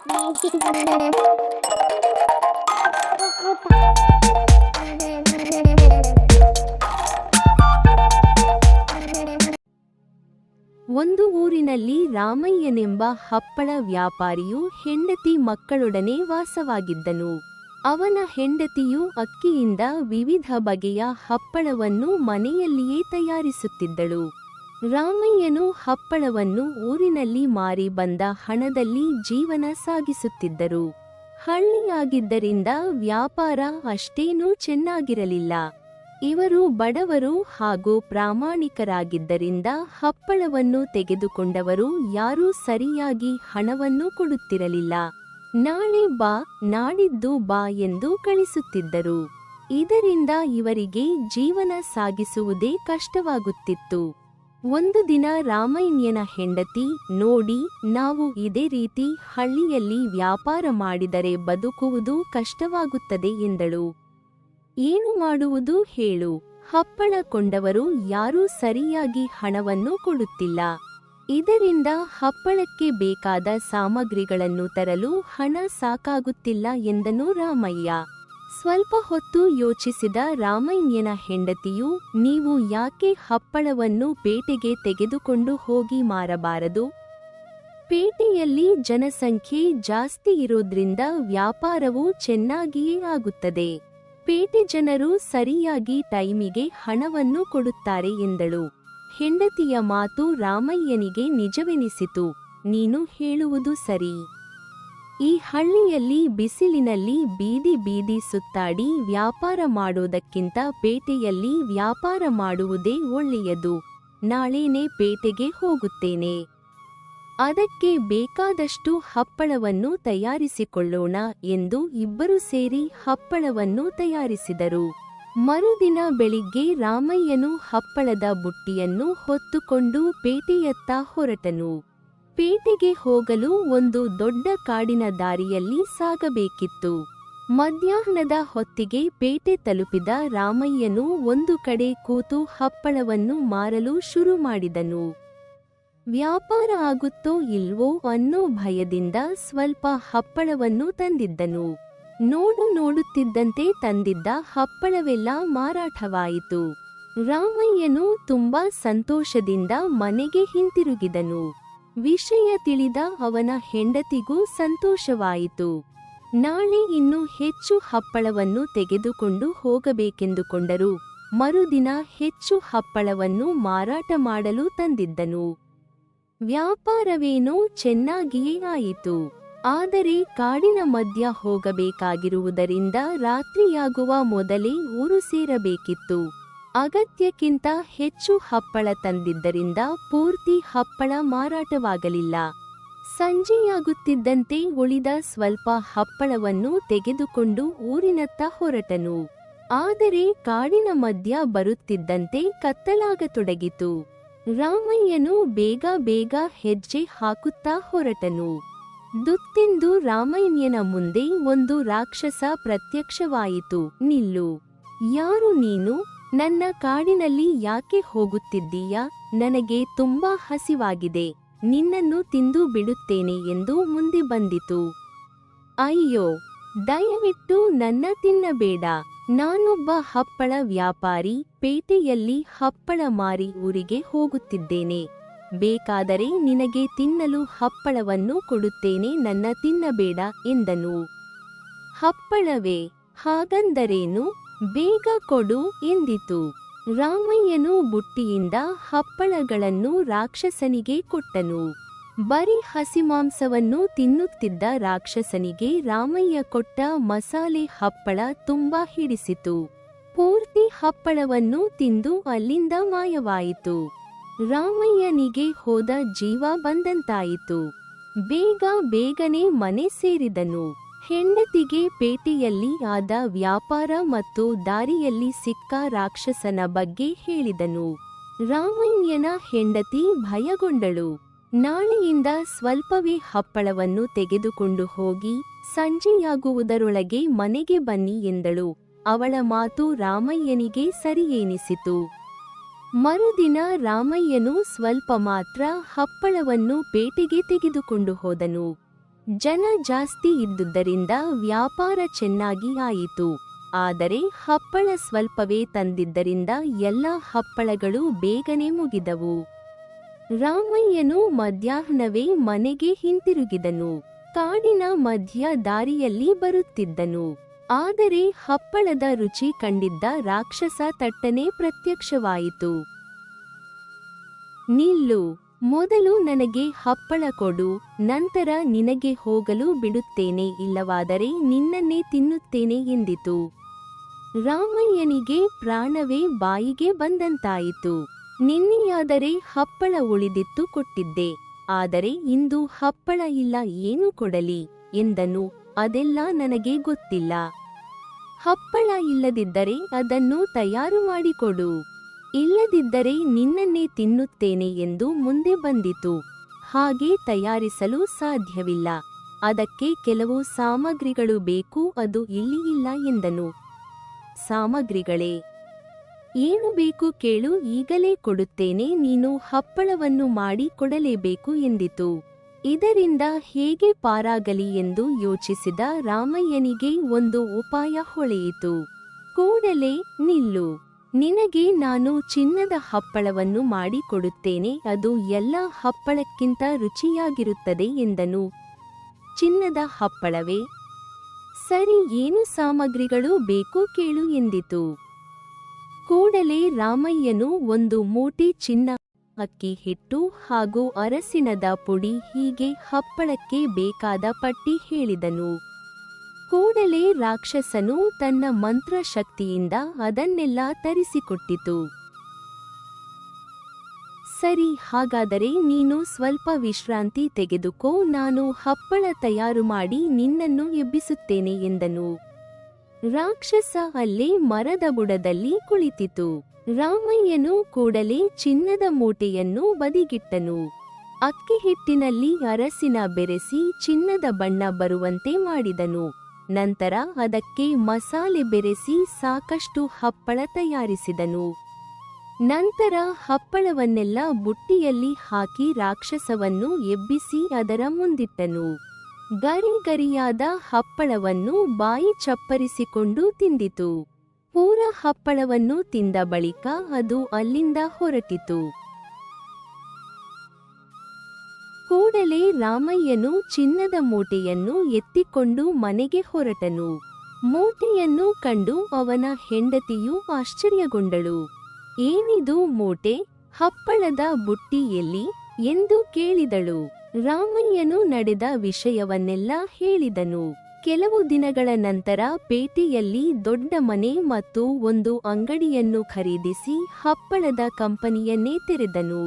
ಒಂದು ಊರಿನಲ್ಲಿ ರಾಮಯ್ಯನೆಂಬ ಹಪ್ಪಳ ವ್ಯಾಪಾರಿಯು ಹೆಂಡತಿ ಮಕ್ಕಳೊಡನೆ ವಾಸವಾಗಿದ್ದನು. ಅವನ ಹೆಂಡತಿಯು ಅಕ್ಕಿಯಿಂದ ವಿವಿಧ ಬಗೆಯ ಹಪ್ಪಳವನ್ನು ಮನೆಯಲ್ಲಿಯೇ ತಯಾರಿಸುತ್ತಿದ್ದಳು. ರಾಮಯ್ಯನು ಹಪ್ಪಳವನ್ನು ಊರಿನಲ್ಲಿ ಮಾರಿ ಬಂದ ಹಣದಲ್ಲಿ ಜೀವನ ಸಾಗಿಸುತ್ತಿದ್ದರು. ಹಳ್ಳಿಯಾಗಿದ್ದರಿಂದ ವ್ಯಾಪಾರ ಅಷ್ಟೇನೂ ಚೆನ್ನಾಗಿರಲಿಲ್ಲ. ಇವರು ಬಡವರು ಹಾಗೂ ಪ್ರಾಮಾಣಿಕರಾಗಿದ್ದರಿಂದ ಹಪ್ಪಳವನ್ನು ತೆಗೆದುಕೊಂಡವರು ಯಾರೂ ಸರಿಯಾಗಿ ಹಣವನ್ನು ಕೊಡುತ್ತಿರಲಿಲ್ಲ. ನಾಳೆ ಬಾ, ನಾಡಿದ್ದು ಬಾ ಎಂದು ಕಳಿಸುತ್ತಿದ್ದರು. ಇದರಿಂದ ಇವರಿಗೆ ಜೀವನ ಸಾಗಿಸುವುದೇ ಕಷ್ಟವಾಗುತ್ತಿತ್ತು. ಒಂದು ದಿನ ರಾಮಯ್ಯನ ಹೆಂಡತಿ, ನೋಡಿ, ನಾವು ಇದೇ ರೀತಿ ಹಳ್ಳಿಯಲ್ಲಿ ವ್ಯಾಪಾರ ಮಾಡಿದರೆ ಬದುಕುವುದು ಕಷ್ಟವಾಗುತ್ತದೆ ಎಂದಳು. ಏನು ಮಾಡುವುದು ಹೇಳು? ಹಪ್ಪಳ ಕೊಂಡವರು ಯಾರೂ ಸರಿಯಾಗಿ ಹಣವನ್ನು ಕೊಡುತ್ತಿಲ್ಲ. ಇದರಿಂದ ಹಪ್ಪಳಕ್ಕೆ ಬೇಕಾದ ಸಾಮಗ್ರಿಗಳನ್ನು ತರಲು ಹಣ ಸಾಕಾಗುತ್ತಿಲ್ಲ ಎಂದನು ರಾಮಯ್ಯ. ಸ್ವಲ್ಪ ಹೊತ್ತು ಯೋಚಿಸಿದ ರಾಮಯ್ಯನ ಹೆಂಡತಿಯು, ನೀವು ಯಾಕೆ ಹಪ್ಪಳವನ್ನು ಪೇಟೆಗೆ ತೆಗೆದುಕೊಂಡು ಹೋಗಿ ಮಾರಬಾರದು? ಪೇಟೆಯಲ್ಲಿ ಜನಸಂಖ್ಯೆ ಜಾಸ್ತಿ ಇರೋದ್ರಿಂದ ವ್ಯಾಪಾರವು ಚೆನ್ನಾಗಿಯೇ ಆಗುತ್ತದೆ. ಪೇಟೆ ಜನರು ಸರಿಯಾಗಿ ಟೈಮಿಗೆ ಹಣವನ್ನು ಕೊಡುತ್ತಾರೆ ಎಂದಳು. ಹೆಂಡತಿಯ ಮಾತು ರಾಮಯ್ಯನಿಗೆ ನಿಜವೆನಿಸಿತು. ನೀನು ಹೇಳುವುದು ಸರಿ. ಈ ಹಳ್ಳಿಯಲ್ಲಿ ಬಿಸಿಲಿನಲ್ಲಿ ಬೀದಿ ಬೀದಿ ಸುತ್ತಾಡಿ ವ್ಯಾಪಾರ ಮಾಡೋದಕ್ಕಿಂತ ಪೇಟೆಯಲ್ಲಿ ವ್ಯಾಪಾರ ಮಾಡುವುದೇ ಒಳ್ಳೆಯದು. ನಾಳೆನೇ ಪೇಟೆಗೆ ಹೋಗುತ್ತೇನೆ. ಅದಕ್ಕೆ ಬೇಕಾದಷ್ಟು ಹಪ್ಪಳವನ್ನು ತಯಾರಿಸಿಕೊಳ್ಳೋಣ ಎಂದು ಇಬ್ಬರು ಸೇರಿ ಹಪ್ಪಳವನ್ನು ತಯಾರಿಸಿದರು. ಮರುದಿನ ಬೆಳಿಗ್ಗೆ ರಾಮಯ್ಯನು ಹಪ್ಪಳದ ಬುಟ್ಟಿಯನ್ನು ಹೊತ್ತುಕೊಂಡು ಪೇಟೆಯತ್ತ ಹೊರಟನು. ಪೇಟೆಗೆ ಹೋಗಲು ಒಂದು ದೊಡ್ಡ ಕಾಡಿನ ದಾರಿಯಲ್ಲಿ ಸಾಗಬೇಕಿತ್ತು. ಮಧ್ಯಾಹ್ನದ ಹೊತ್ತಿಗೆ ಪೇಟೆ ತಲುಪಿದ ರಾಮಯ್ಯನು ಒಂದು ಕಡೆ ಕೂತು ಹಪ್ಪಳವನ್ನು ಮಾರಲು ಶುರು ಮಾಡಿದನು. ವ್ಯಾಪಾರ ಆಗುತ್ತೋ ಇಲ್ವೋ ಅನ್ನೋ ಭಯದಿಂದ ಸ್ವಲ್ಪ ಹಪ್ಪಳವನ್ನು ತಂದಿದ್ದನು. ನೋಡುತ್ತಿದ್ದಂತೆ ತಂದಿದ್ದ ಹಪ್ಪಳವೆಲ್ಲ ಮಾರಾಟವಾಯಿತು. ರಾಮಯ್ಯನು ತುಂಬಾ ಸಂತೋಷದಿಂದ ಮನೆಗೆ ಹಿಂತಿರುಗಿದನು. ವಿಷಯ ತಿಳಿದ ಅವನ ಹೆಂಡತಿಗೂ ಸಂತೋಷವಾಯಿತು. ನಾಳೆ ಇನ್ನೂ ಹೆಚ್ಚು ಹಪ್ಪಳವನ್ನು ತೆಗೆದುಕೊಂಡು ಹೋಗಬೇಕೆಂದುಕೊಂಡರು. ಮರುದಿನ ಹೆಚ್ಚು ಹಪ್ಪಳವನ್ನು ಮಾರಾಟ ಮಾಡಲು ತಂದಿದ್ದನು. ವ್ಯಾಪಾರವೇನೋ ಚೆನ್ನಾಗಿಯೇ ಆಯಿತು. ಆದರೆ ಕಾಡಿನ ಮಧ್ಯ ಹೋಗಬೇಕಾಗಿರುವುದರಿಂದ ರಾತ್ರಿಯಾಗುವ ಮೊದಲೇ ಊರು ಸೇರಬೇಕಿತ್ತು. ಅಗತ್ಯಕ್ಕಿಂತ ಹೆಚ್ಚು ಹಪ್ಪಳ ತಂದಿದ್ದರಿಂದ ಪೂರ್ತಿ ಹಪ್ಪಳ ಮಾರಾಟವಾಗಲಿಲ್ಲ. ಸಂಜೆಯಾಗುತ್ತಿದ್ದಂತೆ ಉಳಿದ ಸ್ವಲ್ಪ ಹಪ್ಪಳವನ್ನು ತೆಗೆದುಕೊಂಡು ಊರಿನತ್ತ ಹೊರಟನು. ಆದರೆ ಕಾಡಿನ ಮಧ್ಯ ಬರುತ್ತಿದ್ದಂತೆ ಕತ್ತಲಾಗತೊಡಗಿತು. ರಾಮಯ್ಯನು ಬೇಗ ಹೆಜ್ಜೆ ಹಾಕುತ್ತಾ ಹೊರಟನು. ದುತ್ತೆಂದು ರಾಮಯ್ಯನ ಮುಂದೆ ಒಂದು ರಾಕ್ಷಸ ಪ್ರತ್ಯಕ್ಷವಾಯಿತು. ನಿಲ್ಲು, ಯಾರು ನೀನು? ನನ್ನ ಕಾಡಿನಲ್ಲಿ ಯಾಕೆ ಹೋಗುತ್ತಿದ್ದೀಯಾ? ನನಗೆ ತುಂಬಾ ಹಸಿವಾಗಿದೆ, ನಿನ್ನನ್ನು ತಿಂದು ಬಿಡುತ್ತೇನೆ ಎಂದು ಮುಂದೆ ಬಂದಿತು. ಅಯ್ಯೋ, ದಯವಿಟ್ಟು ನನ್ನ ತಿನ್ನಬೇಡ. ನಾನೊಬ್ಬ ಹಪ್ಪಳ ವ್ಯಾಪಾರಿ, ಪೇಟೆಯಲ್ಲಿ ಹಪ್ಪಳ ಮಾರಿ ಊರಿಗೆ ಹೋಗುತ್ತಿದ್ದೇನೆ. ಬೇಕಾದರೆ ನಿನಗೆ ತಿನ್ನಲು ಹಪ್ಪಳವನ್ನು ಕೊಡುತ್ತೇನೆ, ನನ್ನ ತಿನ್ನಬೇಡ ಎಂದನು. ಹಪ್ಪಳವೇ? ಹಾಗಂದರೇನು? ಬೇಗ ಕೊಡು ಎಂದಿತು. ರಾಮಯ್ಯನು ಬುಟ್ಟಿಯಿಂದ ಹಪ್ಪಳಗಳನ್ನು ರಾಕ್ಷಸನಿಗೆ ಕೊಟ್ಟನು. ಬರೀ ಹಸಿಮಾಂಸವನ್ನು ತಿನ್ನುತ್ತಿದ್ದ ರಾಕ್ಷಸನಿಗೆ ರಾಮಯ್ಯ ಕೊಟ್ಟ ಮಸಾಲೆ ಹಪ್ಪಳ ತುಂಬಾ ಹಿಡಿಸಿತು. ಪೂರ್ತಿ ಹಪ್ಪಳವನ್ನು ತಿಂದು ಅಲ್ಲಿಂದ ಮಾಯವಾಯಿತು. ರಾಮಯ್ಯನಿಗೆ ಹೋದ ಜೀವ ಬಂದಂತಾಯಿತು. ಬೇಗನೆ ಮನೆ ಸೇರಿದನು. ಹೆಂಡತಿಗೆ ಪೇಟೆಯಲ್ಲಿ ಆದ ವ್ಯಾಪಾರ ಮತ್ತು ದಾರಿಯಲ್ಲಿ ಸಿಕ್ಕ ರಾಕ್ಷಸನ ಬಗ್ಗೆ ಹೇಳಿದನು. ರಾಮಯ್ಯನ ಹೆಂಡತಿ ಭಯಗೊಂಡಳು. ನಾಳೆಯಿಂದ ಸ್ವಲ್ಪವೇ ಹಪ್ಪಳವನ್ನು ತೆಗೆದುಕೊಂಡು ಹೋಗಿ ಸಂಜೆಯಾಗುವುದರೊಳಗೆ ಮನೆಗೆ ಬನ್ನಿ ಎಂದಳು. ಅವಳ ಮಾತು ರಾಮಯ್ಯನಿಗೆ ಸರಿಯೆನಿಸಿತು. ಮರುದಿನ ರಾಮಯ್ಯನು ಸ್ವಲ್ಪ ಮಾತ್ರ ಹಪ್ಪಳವನ್ನು ಪೇಟೆಗೆ ತೆಗೆದುಕೊಂಡು ಹೋದನು. ಜನ ಜಾಸ್ತಿ ಇದ್ದುದರಿಂದ ವ್ಯಾಪಾರ ಚೆನ್ನಾಗಿ ಆಯಿತು. ಆದರೆ ಹಪ್ಪಳ ಸ್ವಲ್ಪವೇ ತಂದಿದ್ದರಿಂದ ಎಲ್ಲ ಹಪ್ಪಳಗಳು ಬೇಗನೆ ಮುಗಿದವು. ರಾಮಯ್ಯನು ಮಧ್ಯಾಹ್ನವೇ ಮನೆಗೆ ಹಿಂತಿರುಗಿದನು. ಕಾಡಿನ ಮಧ್ಯ ದಾರಿಯಲ್ಲಿ ಬರುತ್ತಿದ್ದನು. ಆದರೆ ಹಪ್ಪಳದ ರುಚಿ ಕಂಡಿದ್ದ ರಾಕ್ಷಸ ತಟ್ಟನೆ ಪ್ರತ್ಯಕ್ಷವಾಯಿತು. ನಿಲ್ಲು, ಮೊದಲು ನನಗೆ ಹಪ್ಪಳ ಕೊಡು, ನಂತರ ನಿನಗೆ ಹೋಗಲು ಬಿಡುತ್ತೇನೆ, ಇಲ್ಲವಾದರೆ ನಿನ್ನನ್ನೇ ತಿನ್ನುತ್ತೇನೆ ಎಂದಿತು. ರಾಮಯ್ಯನಿಗೆ ಪ್ರಾಣವೇ ಬಾಯಿಗೆ ಬಂದಂತಾಯಿತು. ನಿನ್ನೆಯಾದರೆ ಹಪ್ಪಳ ಉಳಿದಿತ್ತು ಕೊಟ್ಟಿದ್ದೆ, ಆದರೆ ಇಂದು ಹಪ್ಪಳ ಇಲ್ಲ, ಏನು ಕೊಡಲಿ ಎಂದನು. ಅದೆಲ್ಲ ನನಗೆ ಗೊತ್ತಿಲ್ಲ. ಹಪ್ಪಳ ಇಲ್ಲದಿದ್ದರೆ ಅದನ್ನು ತಯಾರು ಮಾಡಿಕೊಡು, ಇಲ್ಲದಿದ್ದರೆ ನಿನ್ನನ್ನೇ ತಿನ್ನುತ್ತೇನೆ ಎಂದು ಮುಂದೆ ಬಂದಿತು. ಹಾಗೆ ತಯಾರಿಸಲು ಸಾಧ್ಯವಿಲ್ಲ, ಅದಕ್ಕೆ ಕೆಲವು ಸಾಮಗ್ರಿಗಳು ಬೇಕು, ಅದು ಇಲ್ಲಿ ಇಲ್ಲ ಎಂದನು. ಸಾಮಗ್ರಿಗಳೇ? ಏನು ಬೇಕು ಕೇಳು, ಈಗಲೇ ಕೊಡುತ್ತೇನೆ, ನೀನು ಹಪ್ಪಳವನ್ನು ಮಾಡಿ ಕೊಡಲೇಬೇಕು ಎಂದಿತು. ಇದರಿಂದ ಹೇಗೆ ಪಾರಾಗಲಿ ಎಂದು ಯೋಚಿಸಿದ ರಾಮಯ್ಯನಿಗೆ ಒಂದು ಉಪಾಯ ಹೊಳೆಯಿತು. ಕೂಡಲೇ, ನಿಲ್ಲು, ನಿನಗೆ ನಾನು ಚಿನ್ನದ ಹಪ್ಪಳವನ್ನು ಮಾಡಿ ಕೊಡುತ್ತೇನೆ, ಅದು ಎಲ್ಲ ಹಪ್ಪಳಕ್ಕಿಂತ ರುಚಿಯಾಗಿರುತ್ತದೆ ಎಂದನು. ಚಿನ್ನದ ಹಪ್ಪಳವೇ? ಸರಿ, ಏನು ಸಾಮಗ್ರಿಗಳು ಬೇಕು ಕೇಳು ಎಂದಿತು. ಕೂಡಲೇ ರಾಮಯ್ಯನು ಒಂದು ಮೂಟೆ ಚಿನ್ನ, ಅಕ್ಕಿ ಹಿಟ್ಟು ಹಾಗೂ ಅರಸಿನದ ಪುಡಿ, ಹೀಗೆ ಹಪ್ಪಳಕ್ಕೆ ಬೇಕಾದ ಪಟ್ಟಿ ಹೇಳಿದನು. ಕೂಡಲೇ ರಾಕ್ಷಸನು ತನ್ನ ಮಂತ್ರಶಕ್ತಿಯಿಂದ ಅದನ್ನೆಲ್ಲ ತರಿಸಿಕೊಟ್ಟಿತು. ಸರಿ, ಹಾಗಾದರೆ ನೀನು ಸ್ವಲ್ಪ ವಿಶ್ರಾಂತಿ ತೆಗೆದುಕೋ, ನಾನು ಹಪ್ಪಳ ತಯಾರು ಮಾಡಿ ನಿನ್ನನ್ನು ಎಬ್ಬಿಸುತ್ತೇನೆ ಎಂದನು. ರಾಕ್ಷಸ ಅಲ್ಲೇ ಮರದ ಬುಡದಲ್ಲಿ ಕುಳಿತಿತು. ರಾಮಯ್ಯನು ಕೂಡಲೇ ಚಿನ್ನದ ಮೂಟೆಯನ್ನು ಬದಿಗಿಟ್ಟನು. ಅಕ್ಕಿ ಹಿಟ್ಟಿನಲ್ಲಿ ಅರಸಿನ ಬೆರೆಸಿ ಚಿನ್ನದ ಬಣ್ಣ ಬರುವಂತೆ ಮಾಡಿದನು. ನಂತರ ಅದಕ್ಕೆ ಮಸಾಲೆ ಬೆರೆಸಿ ಸಾಕಷ್ಟು ಹಪ್ಪಳ ತಯಾರಿಸಿದನು. ನಂತರ ಹಪ್ಪಳವನ್ನೆಲ್ಲ ಬುಟ್ಟಿಯಲ್ಲಿ ಹಾಕಿ ರಾಕ್ಷಸವನ್ನು ಎಬ್ಬಿಸಿ ಅದರ ಮುಂದಿಟ್ಟನು. ಗರಿಗರಿಯಾದ ಹಪ್ಪಳವನ್ನು ಬಾಯಿ ಚಪ್ಪರಿಸಿಕೊಂಡು ತಿಂದಿತು. ಪೂರ ಹಪ್ಪಳವನ್ನು ತಿಂದ ಬಳಿಕ ಅದು ಅಲ್ಲಿಂದ ಹೊರಟಿತು. ಕೂಡಲೇ ರಾಮಯ್ಯನು ಚಿನ್ನದ ಮೂಟೆಯನ್ನು ಎತ್ತಿಕೊಂಡು ಮನೆಗೆ ಹೊರಟನು. ಮೂಟೆಯನ್ನು ಕಂಡು ಅವನ ಹೆಂಡತಿಯು ಆಶ್ಚರ್ಯಗೊಂಡಳು. ಏನಿದು ಮೂಟೆ, ಹಪ್ಪಳದ ಬುಟ್ಟಿ ಎಲ್ಲಿ ಎಂದು ಕೇಳಿದಳು. ರಾಮಯ್ಯನು ನಡೆದ ವಿಷಯವನ್ನೆಲ್ಲ ಹೇಳಿದನು. ಕೆಲವು ದಿನಗಳ ನಂತರ ಪೇಟೆಯಲ್ಲಿ ದೊಡ್ಡ ಮನೆ ಮತ್ತು ಒಂದು ಅಂಗಡಿಯನ್ನು ಖರೀದಿಸಿ ಹಪ್ಪಳದ ಕಂಪನಿಯನ್ನೇ ತೆರೆದನು.